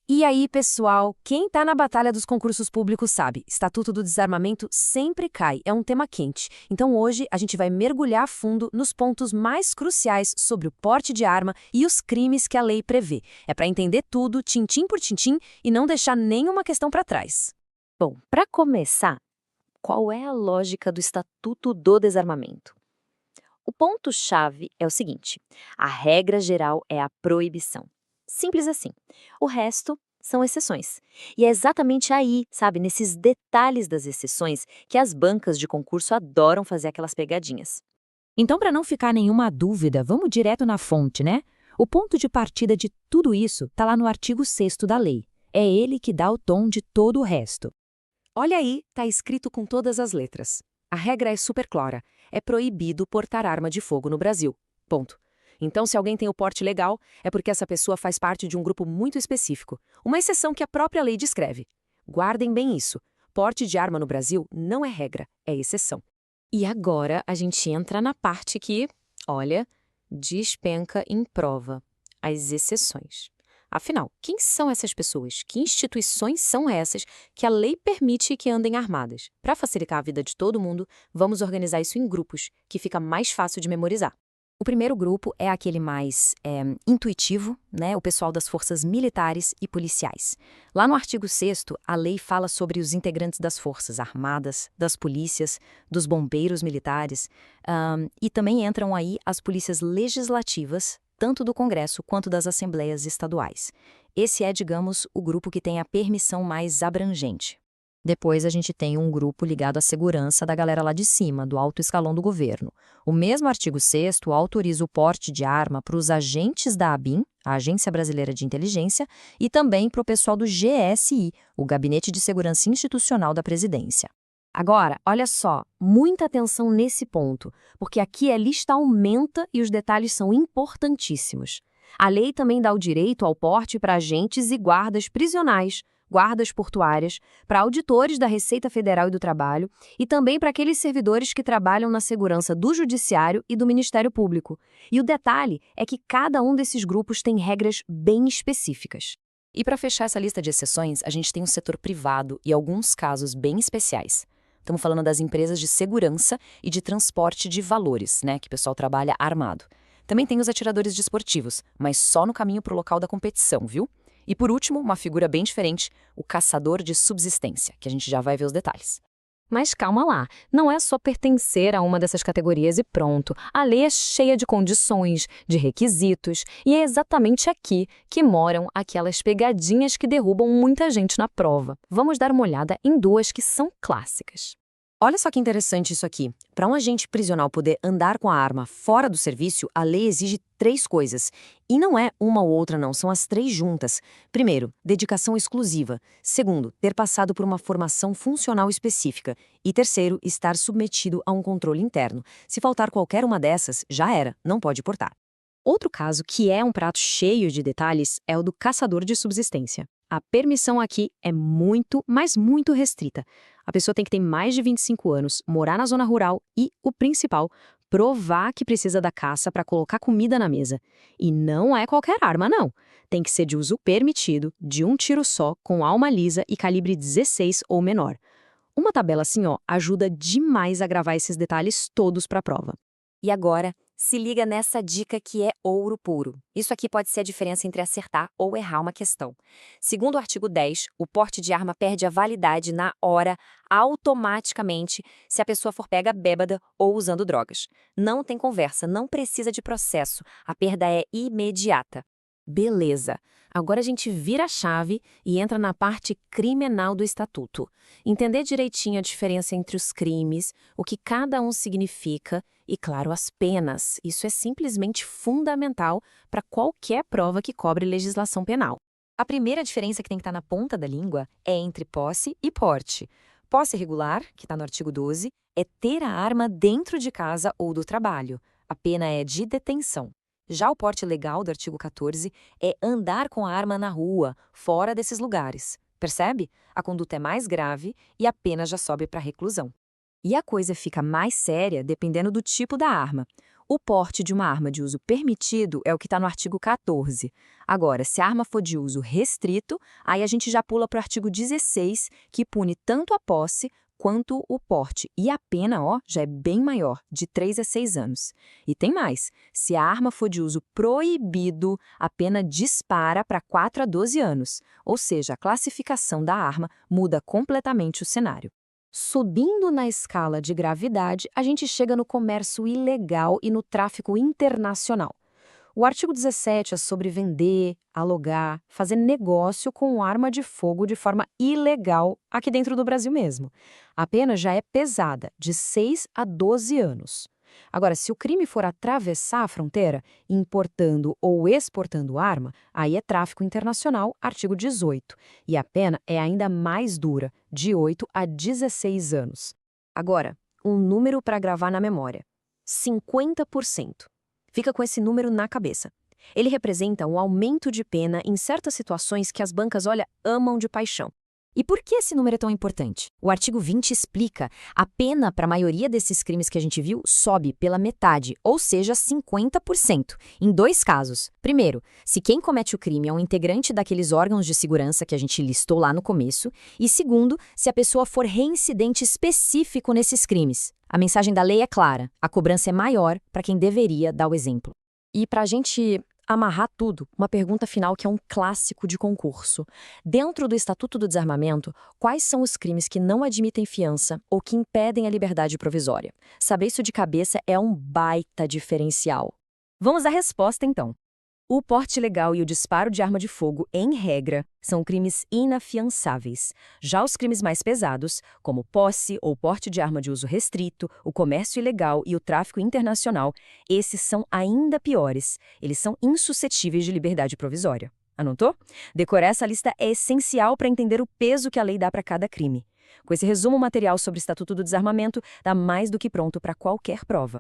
E aí, pessoal, quem tá na batalha dos concursos públicos sabe, Estatuto do Desarmamento sempre cai, é um tema quente. Então hoje a gente vai mergulhar a fundo nos pontos mais cruciais sobre o porte de arma e os crimes que a lei prevê. É para entender tudo, tintim por tintim, e não deixar nenhuma questão para trás. Bom, para começar, qual é a lógica do Estatuto do Desarmamento? O ponto-chave é o seguinte: a regra geral é a proibição. Simples assim. O resto são exceções. E é exatamente aí, sabe, nesses detalhes das exceções, que as bancas de concurso adoram fazer aquelas pegadinhas. Então, para não ficar nenhuma dúvida, vamos direto na fonte, né? O ponto de partida de tudo isso está lá no artigo 6º da lei. É ele que dá o tom de todo o resto. Olha aí, tá escrito com todas as letras. A regra é super clara. É proibido portar arma de fogo no Brasil. Ponto. Então, se alguém tem o porte legal, é porque essa pessoa faz parte de um grupo muito específico, uma exceção que a própria lei descreve. Guardem bem isso. Porte de arma no Brasil não é regra, é exceção. E agora a gente entra na parte que, olha, despenca em prova: as exceções. Afinal, quem são essas pessoas? Que instituições são essas que a lei permite que andem armadas? Para facilitar a vida de todo mundo, vamos organizar isso em grupos, que fica mais fácil de memorizar. O primeiro grupo é aquele mais intuitivo, né? O pessoal das forças militares e policiais. Lá no artigo 6º, a lei fala sobre os integrantes das forças armadas, das polícias, dos bombeiros militares, e também entram aí as polícias legislativas, tanto do Congresso quanto das assembleias estaduais. Esse é, digamos, o grupo que tem a permissão mais abrangente. Depois a gente tem um grupo ligado à segurança da galera lá de cima, do alto escalão do governo. O mesmo artigo 6º autoriza o porte de arma para os agentes da ABIN, a Agência Brasileira de Inteligência, e também para o pessoal do GSI, o Gabinete de Segurança Institucional da Presidência. Agora, olha só, muita atenção nesse ponto, porque aqui a lista aumenta e os detalhes são importantíssimos. A lei também dá o direito ao porte para agentes e guardas prisionais, guardas portuárias, para auditores da Receita Federal e do Trabalho e também para aqueles servidores que trabalham na segurança do Judiciário e do Ministério Público. E o detalhe é que cada um desses grupos tem regras bem específicas. E para fechar essa lista de exceções, a gente tem o setor privado e alguns casos bem especiais. Estamos falando das empresas de segurança e de transporte de valores, né, que o pessoal trabalha armado. Também tem os atiradores desportivos, mas só no caminho para o local da competição, viu? E por último, uma figura bem diferente, o caçador de subsistência, que a gente já vai ver os detalhes. Mas calma lá, não é só pertencer a uma dessas categorias e pronto. A lei é cheia de condições, de requisitos, e é exatamente aqui que moram aquelas pegadinhas que derrubam muita gente na prova. Vamos dar uma olhada em duas que são clássicas. Olha só que interessante isso aqui. Para um agente prisional poder andar com a arma fora do serviço, a lei exige 3 coisas. E não é uma ou outra, não, são as 3 juntas. Primeiro, dedicação exclusiva. Segundo, ter passado por uma formação funcional específica. E terceiro, estar submetido a um controle interno. Se faltar qualquer uma dessas, já era, não pode portar. Outro caso que é um prato cheio de detalhes é o do caçador de subsistência. A permissão aqui é muito, mas muito restrita. A pessoa tem que ter mais de 25 anos, morar na zona rural e, o principal, provar que precisa da caça para colocar comida na mesa. E não é qualquer arma, não. Tem que ser de uso permitido, de um tiro só, com alma lisa e calibre 16 ou menor. Uma tabela assim, ó, ajuda demais a gravar esses detalhes todos para a prova. E agora, se liga nessa dica que é ouro puro. Isso aqui pode ser a diferença entre acertar ou errar uma questão. Segundo o artigo 10, o porte de arma perde a validade na hora, automaticamente, se a pessoa for pega bêbada ou usando drogas. Não tem conversa, não precisa de processo. A perda é imediata. Beleza. Agora a gente vira a chave e entra na parte criminal do Estatuto. Entender direitinho a diferença entre os crimes, o que cada um significa e, claro, as penas. Isso é simplesmente fundamental para qualquer prova que cobre legislação penal. A primeira diferença que tem que estar na ponta da língua é entre posse e porte. Posse regular, que está no artigo 12, é ter a arma dentro de casa ou do trabalho. A pena é de detenção. Já o porte legal do artigo 14 é andar com a arma na rua, fora desses lugares. Percebe? A conduta é mais grave e a pena já sobe para reclusão. E a coisa fica mais séria dependendo do tipo da arma. O porte de uma arma de uso permitido é o que está no artigo 14. Agora, se a arma for de uso restrito, aí a gente já pula para o artigo 16, que pune tanto a posse quanto o porte. E a pena, já é bem maior, de 3 a 6 anos. E tem mais, se a arma for de uso proibido, a pena dispara para 4 a 12 anos. Ou seja, a classificação da arma muda completamente o cenário. Subindo na escala de gravidade, a gente chega no comércio ilegal e no tráfico internacional. O artigo 17 é sobre vender, alugar, fazer negócio com arma de fogo de forma ilegal aqui dentro do Brasil mesmo. A pena já é pesada, de 6 a 12 anos. Agora, se o crime for atravessar a fronteira, importando ou exportando arma, aí é tráfico internacional, artigo 18. E a pena é ainda mais dura, de 8 a 16 anos. Agora, um número para gravar na memória: 50%. Fica com esse número na cabeça. Ele representa um aumento de pena em certas situações que as bancas, amam de paixão. E por que esse número é tão importante? O artigo 20 explica: a pena para a maioria desses crimes que a gente viu sobe pela metade, ou seja, 50%, em 2 casos. Primeiro, se quem comete o crime é um integrante daqueles órgãos de segurança que a gente listou lá no começo, e segundo, se a pessoa for reincidente específico nesses crimes. A mensagem da lei é clara: a cobrança é maior para quem deveria dar o exemplo. E para a gente amarrar tudo, uma pergunta final que é um clássico de concurso. Dentro do Estatuto do Desarmamento, quais são os crimes que não admitem fiança ou que impedem a liberdade provisória? Saber isso de cabeça é um baita diferencial. Vamos à resposta, então. O porte ilegal e o disparo de arma de fogo, em regra, são crimes inafiançáveis. Já os crimes mais pesados, como posse ou porte de arma de uso restrito, o comércio ilegal e o tráfico internacional, esses são ainda piores. Eles são insuscetíveis de liberdade provisória. Anotou? Decorar essa lista é essencial para entender o peso que a lei dá para cada crime. Com esse resumo material sobre o Estatuto do Desarmamento, dá mais do que pronto para qualquer prova.